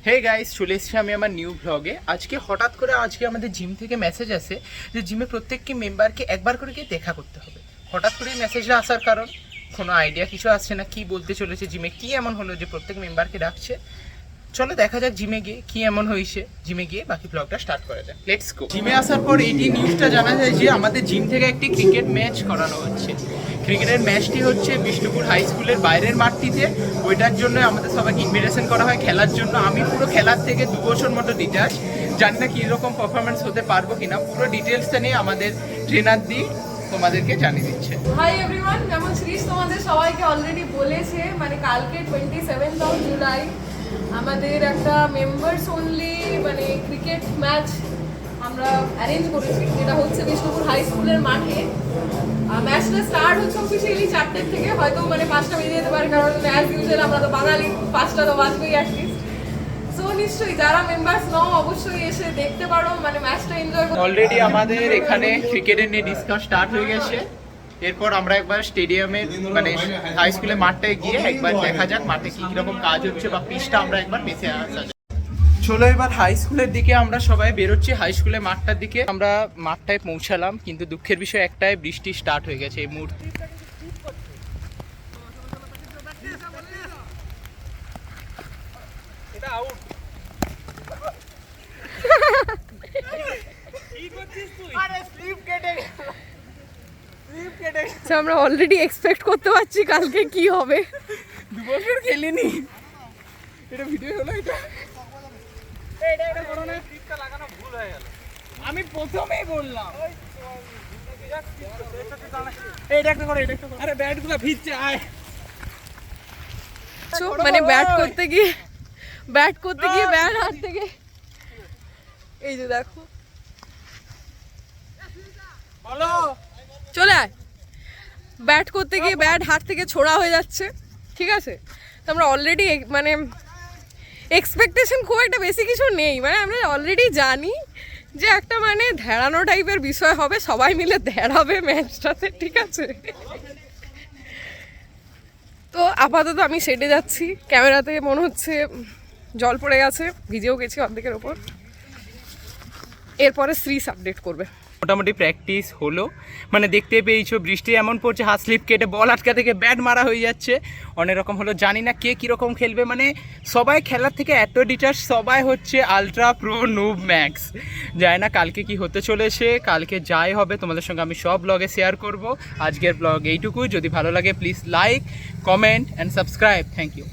Hey guys, চলে এসেছি আমি আমার নিউ ব্লগে। আজকে হঠাৎ করে আমাদের জিম থেকে মেসেজ আসে যে জিমে প্রত্যেককে মেম্বারকে একবার করে গিয়ে দেখা করতে হবে। হঠাৎ করে মেসেজটা আসার কারণ কোনো আইডিয়া কিছু আসছে না, কি বলতে চলেছে জিমে, কি এমন হলো যে প্রত্যেক মেম্বারকে ডাকছে। চলো দেখা যাক জিমে গিয়ে কি এমন হয়েছে। জিমে গিয়ে বাকি ব্লগটা স্টার্ট করা যাক, লেটস গো। জিমে আসার পর এটি নিউজটা জানা যায় যে আমাদের জিম থেকে একটি ক্রিকেট ম্যাচ করানো হচ্ছে। ক্রিকেটের ম্যাচটি হচ্ছে বিষ্ণুপুর হাই স্কুলের বাইরের মাঠটিতে। ওইটার জন্য আমাদের সবাইকে ইনভিটেশন করা হয় খেলার জন্য। আমি পুরো খেলার থেকে 2 বছর মতো ডিটাচ, জানি না কীরকম পারফরমেন্স হতে পারবো কিনা। পুরো ডিটেলসটা নিয়ে আমাদের ট্রেনার দিয়ে তোমাদেরকে জানিয়ে দিচ্ছে। হাই এভরিওয়ান, যেমন শ্রীশ তোমাদের সবাইকে অলরেডি বলেছে, মানে কালকে 27 জুলাই আমাদের একটা মেম্বার্স অনলি মানে ক্রিকেট ম্যাচ আমরা অ্যারেঞ্জ করেছি, যেটা হচ্ছে বিষ্ণুপুর হাই স্কুলের মাঠে। ম্যাচটা স্টার্ট হচ্ছে অফিসিয়ালি 4টের থেকে, হয়তো মানে 5টা বেজে যেতে পারে, কারণ অ্যাজ ইউজুয়াল আমরা তো বাঙালি, 5টা তো বাজবেই অ্যাটলিস্ট। সো নিশ্চয়ই যারা মেম্বার্স নও অবশ্যই এসে দেখতে পারো, মানে ম্যাচটা এনজয় করো। অলরেডি আমাদের এখানে ক্রিকেটের নিয়ে ডিসকাস স্টার্ট হয়ে গেছে। এরপর আমরা একবার স্টেডিয়ামে মানে হাই স্কুলের মাঠটায় গিয়ে একবার দেখা যাক মাঠে কি কিরকম কাজ হচ্ছে বা পিচটা আমরা একবার বেছে আসা যাক। চলো এবার হাই স্কুলের দিকে আমরা সবাই বেরোচ্ছি। হাই স্কুলের মাঠটার দিকে আমরা মাঠটায় পৌঁছালাম, কিন্তু দুঃখের বিষয় একটাই, বৃষ্টি স্টার্ট হয়ে গেছে এই মুহূর্তে। আমরা অলরেডি এক্সপেক্ট করতে পারছি কালকে কি হবে। 2 বছর খেলিনি, এটা ভিডিও হলো। এটা করো না, টিপটা লাগানো ভুল হয়ে গেল। আমি প্রথমেই বললাম এইটা একটা করো, এটা একটা করো। আরে ব্যাটগুলো ভিজছে, আয়। মানে ব্যাট করতে গিয়ে ব্যাট হাত থেকে এই যে দেখো, বলো চলে আয়। ব্যাট করতে গিয়ে ব্যাট হাত থেকে ছোড়া হয়ে যাচ্ছে, ঠিক আছে। তো আমরা অলরেডি মানে এক্সপেকটেশন খুব একটা বেশি কিছু নেই, মানে আমরা অলরেডি জানি যে একটা মানে ধ্যাড়ানো টাইপের বিষয় হবে, সবাই মিলে ধ্যাড়াবে ম্যাচটাতে, ঠিক আছে। তো আপাতত আমি সেটে যাচ্ছি, ক্যামেরাতে মনে হচ্ছে জল পড়ে গেছে, ভিজেও গেছি অর্ধেকের ওপর। এরপরে শ্রীশ আপডেট করবে। মোটামুটি প্র্যাকটিস হলো, মানে দেখতে পেয়েছো বৃষ্টি এমন পড়ছে, হাত স্লিপ কেটে বল আটকা থেকে ব্যাট মারা হয়ে যাচ্ছে, অনেক রকম হলো। জানি না কে কীরকম খেলবে, মানে সবাই খেলার থেকে এত ডিটাচ, সবাই হচ্ছে আলট্রা প্রো নুব ম্যাক্স। জানি না কালকে কি হতে চলেছে, কালকে যাই হবে তোমাদের সঙ্গে আমি সব ব্লগে শেয়ার করব। আজকের ব্লগ এইটুকুই। যদি ভালো লাগে please like, comment and subscribe. Thank you.